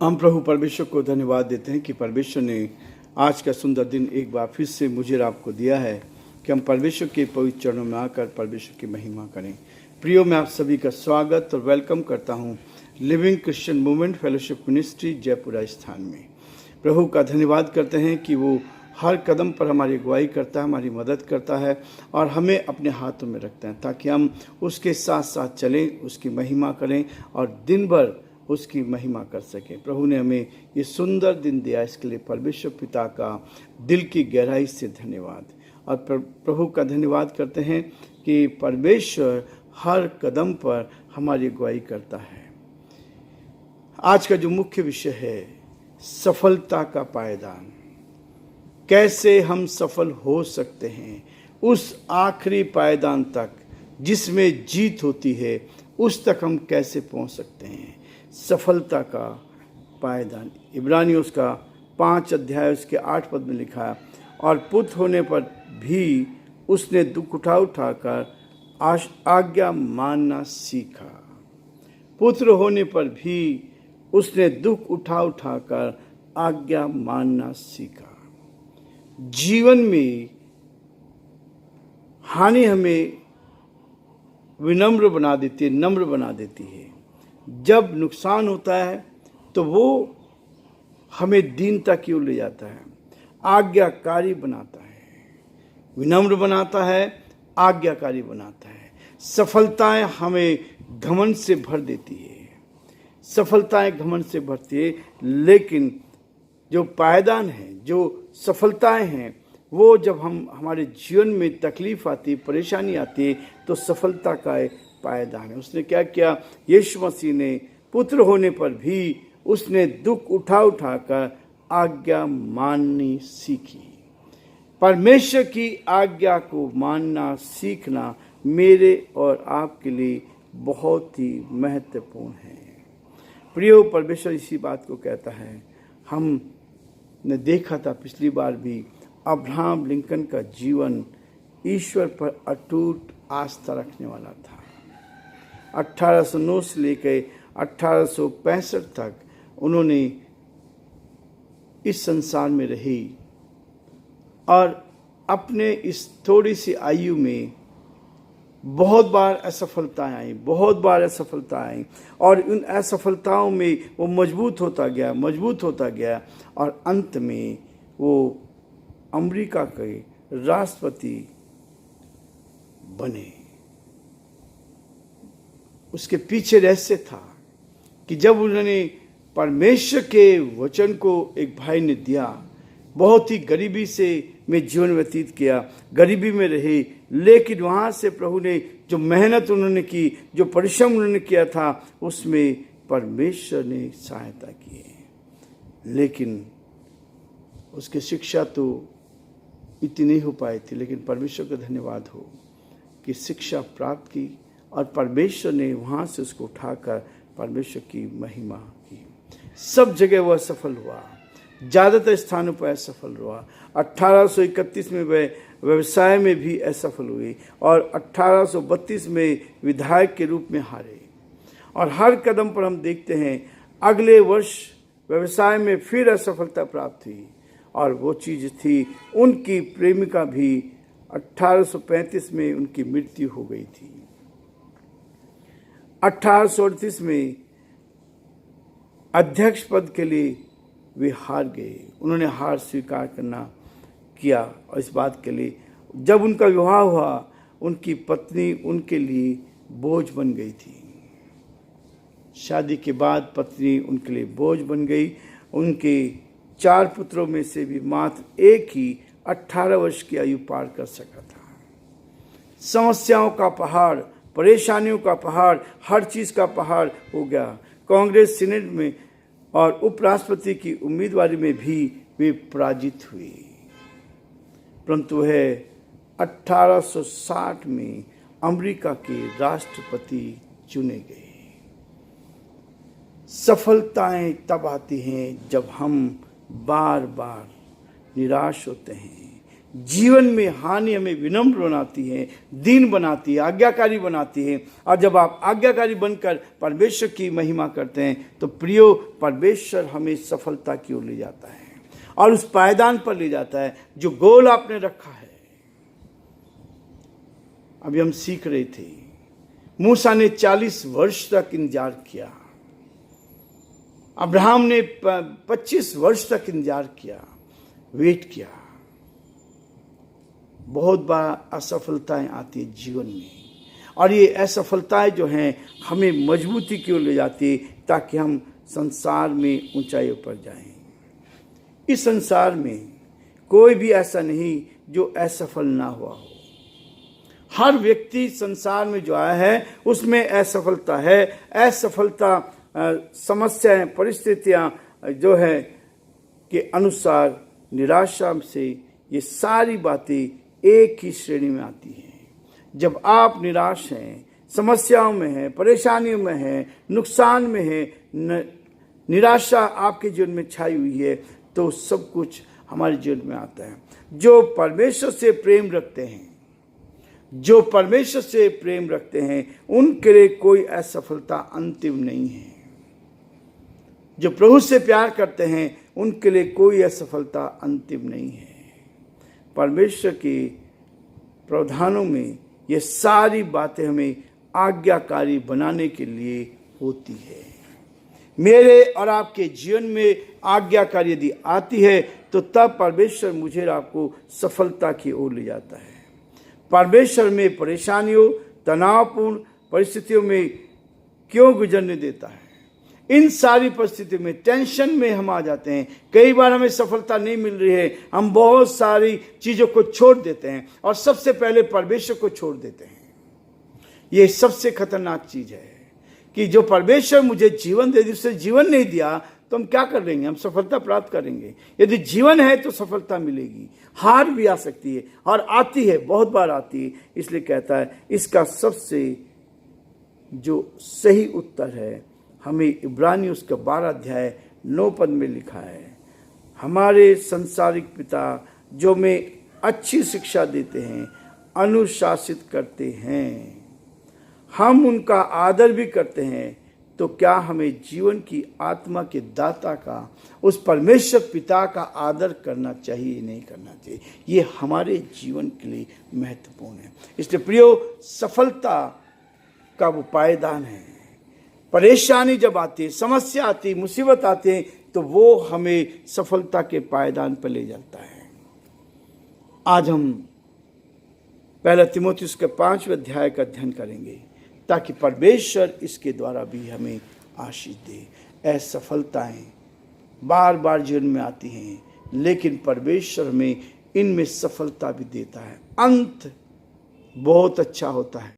हम प्रभु परमेश्वर को धन्यवाद देते हैं कि परमेश्वर ने आज का सुंदर दिन एक बार फिर से मुझे और आपको दिया है कि हम परमेश्वर के पवित्र चरणों में आकर परमेश्वर की महिमा करें। प्रियो, मैं आप सभी का स्वागत और वेलकम करता हूं living Christian movement fellowship ministry Jaipur Rajasthan में। प्रभु का धन्यवाद करते हैं कि वो हर कदम पर हमारी अगुवाई करता है, हमारी मदद करता है और हमें अपने हाथों में रखता है ताकि हम उसके साथ साथ चलें, उसकी महिमा करें और दिन भर उसकी महिमा कर सकें। प्रभु ने हमें ये सुंदर दिन दिया, इसके लिए परमेश्वर पिता का दिल की गहराई से धन्यवाद। और प्रभु का धन्यवाद करते हैं कि परमेश्वर हर कदम पर हमारी अगुवाई करता है। आज का जो मुख्य विषय है, सफलता का पायदान। कैसे हम सफल हो सकते हैं उस आखिरी पायदान तक जिसमें जीत होती है, उस तक हम कैसे पहुंच सकते हैं। सफलता का पायदान, इब्रानियों उसका 5 अध्याय उसके 8 पद में लिखा है, और पुत्र होने पर भी उसने दुख उठाकर आज्ञा मानना सीखा। पुत्र होने पर भी उसने दुख उठाकर आज्ञा मानना सीखा। जीवन में हानि हमें विनम्र बना देती है, नम्र बना देती है। जब नुकसान होता है तो वो हमें दीनता की ओर ले जाता है, आज्ञाकारी बनाता है, विनम्र बनाता है, आज्ञाकारी बनाता है। सफलताएं हमें घमंड से भर देती है, सफलताएं घमंड से भरती है, लेकिन जो पायदान है, जो सफलताएं हैं, वो जब हमारे जीवन में तकलीफ आती, परेशानी आती है, तो सफलता का पायदान है। उसने क्या किया? यीशु मसीह ने पुत्र होने पर भी उसने दुख उठाकर आज्ञा माननी सीखी। परमेश्वर की आज्ञा को मानना सीखना मेरे और आपके लिए बहुत ही महत्वपूर्ण है। प्रियो, परमेश्वर इसी बात को कहता है। हमने देखा था पिछली बार भी, अब्राहम लिंकन का जीवन ईश्वर पर अटूट आस्था रखने वाला था। 1809 से लेकर 1865 तक उन्होंने इस संसार में रही और अपने इस थोड़ी सी आयु में बहुत बार असफलताएं आई, और उन असफलताओं में वो मजबूत होता गया और अंत में वो अमेरिका के राष्ट्रपति बने। उसके पीछे रहस्य था कि जब उन्होंने परमेश्वर के वचन को एक भाई ने दिया, बहुत ही गरीबी से में जीवन व्यतीत किया, गरीबी में रहे, लेकिन वहाँ से प्रभु ने जो मेहनत उन्होंने की, जो परिश्रम उन्होंने किया था, उसमें परमेश्वर ने सहायता की। लेकिन उसकी शिक्षा तो इतनी नहीं हो पाई थी, लेकिन परमेश्वर का धन्यवाद हो कि शिक्षा प्राप्त की और परमेश्वर ने वहाँ से उसको उठाकर परमेश्वर की महिमा की। सब जगह वह सफल हुआ, ज़्यादातर स्थानों पर असफल हुआ। 1831 में वह व्यवसाय में भी असफल हुए और 1832 में विधायक के रूप में हारे। और हर कदम पर हम देखते हैं अगले वर्ष व्यवसाय में फिर असफलता प्राप्त हुई, और वो चीज़ थी उनकी प्रेमिका भी 1835 में उनकी मृत्यु हो गई थी। 1838 में अध्यक्ष पद के लिए वे हार गए। उन्होंने हार स्वीकार करना किया, और इस बात के लिए जब उनका विवाह हुआ, उनकी पत्नी उनके लिए बोझ बन गई थी। शादी के बाद पत्नी उनके लिए बोझ बन गई। उनके 4 पुत्रों में से भी मात्र एक ही 18 वर्ष की आयु पार कर सका था। समस्याओं का पहाड़, परेशानियों का पहाड़, हर चीज़ का पहाड़ हो गया। कांग्रेस सीनेट में और उपराष्ट्रपति की उम्मीदवारी में भी वे पराजित हुए, परंतु वह 1860 में अमेरिका के राष्ट्रपति चुने गए। सफलताएं तब आती हैं जब हम बार बार निराश होते हैं, जीवन में हानि हमें विनम्र बनाती है, दीन बनाती है, आज्ञाकारी बनाती है। और जब आप आज्ञाकारी बनकर परमेश्वर की महिमा करते हैं तो प्रियो, परमेश्वर हमें सफलता की ओर ले जाता है और उस पायदान पर ले जाता है जो गोल आपने रखा है। अभी हम सीख रहे थे, मूसा ने 40 वर्ष तक इंतजार किया, अब्राहम ने 25 वर्ष तक इंतजार किया, वेट किया। बहुत बार असफलताएं आती है जीवन में, और ये असफलताएं जो हैं हमें मजबूती की ओर ले जाती है ताकि हम संसार में ऊंचाइयों पर जाएं। इस संसार में कोई भी ऐसा नहीं जो असफल ना हुआ हो। हर व्यक्ति संसार में जो आया है उसमें असफलता है। असफलता समस्याएं, परिस्थितियां जो है के अनुसार निराशा से ये सारी बातें एक ही श्रेणी में आती हैं। जब आप निराश हैं, समस्याओं में हैं, परेशानियों में हैं, नुकसान में हैं, निराशा आपके जीवन में छाई हुई है, तो सब कुछ हमारे जीवन में आता है। जो परमेश्वर से प्रेम रखते हैं, जो परमेश्वर से प्रेम रखते हैं, उनके लिए कोई असफलता अंतिम नहीं है। जो प्रभु से प्यार करते हैं उनके लिए कोई असफलता अंतिम नहीं है। परमेश्वर के प्रावधानों में ये सारी बातें हमें आज्ञाकारी बनाने के लिए होती है। मेरे और आपके जीवन में आज्ञाकारी यदि आती है तो तब परमेश्वर मुझे और आपको सफलता की ओर ले जाता है। परमेश्वर में परेशानियों, तनावपूर्ण परिस्थितियों में क्यों गुजरने देता है? इन सारी परिस्थितियों में, टेंशन में हम आ जाते हैं। कई बार हमें सफलता नहीं मिल रही है, हम बहुत सारी चीज़ों को छोड़ देते हैं और सबसे पहले परमेश्वर को छोड़ देते हैं। ये सबसे खतरनाक चीज़ है कि जो परमेश्वर मुझे जीवन दे दी, उससे जीवन नहीं दिया तो हम क्या कर लेंगे? हम सफलता प्राप्त करेंगे। यदि जीवन है तो सफलता मिलेगी। हार भी आ सकती है और आती है, बहुत बार आती है। इसलिए कहता है इसका सबसे जो सही उत्तर है, हमें इब्रानी उसका 12 अध्याय 9 पद में लिखा है, हमारे संसारिक पिता जो में अच्छी शिक्षा देते हैं, अनुशासित करते हैं, हम उनका आदर भी करते हैं, तो क्या हमें जीवन की आत्मा के दाता का, उस परमेश्वर पिता का आदर करना चाहिए, नहीं करना चाहिए? ये हमारे जीवन के लिए महत्वपूर्ण है। इसलिए प्रियो, सफलता का वो पायदान है। परेशानी जब आती है, समस्या आती है, मुसीबत आती है, तो वो हमें सफलता के पायदान पर ले जाता है। आज हम पहला तीमुथियुस के 5वें अध्याय का अध्ययन करेंगे ताकि परमेश्वर इसके द्वारा भी हमें आशीष दे। असफलताएं बार बार जीवन में आती हैं, लेकिन परमेश्वर हमें इनमें सफलता भी देता है। अंत बहुत अच्छा होता है।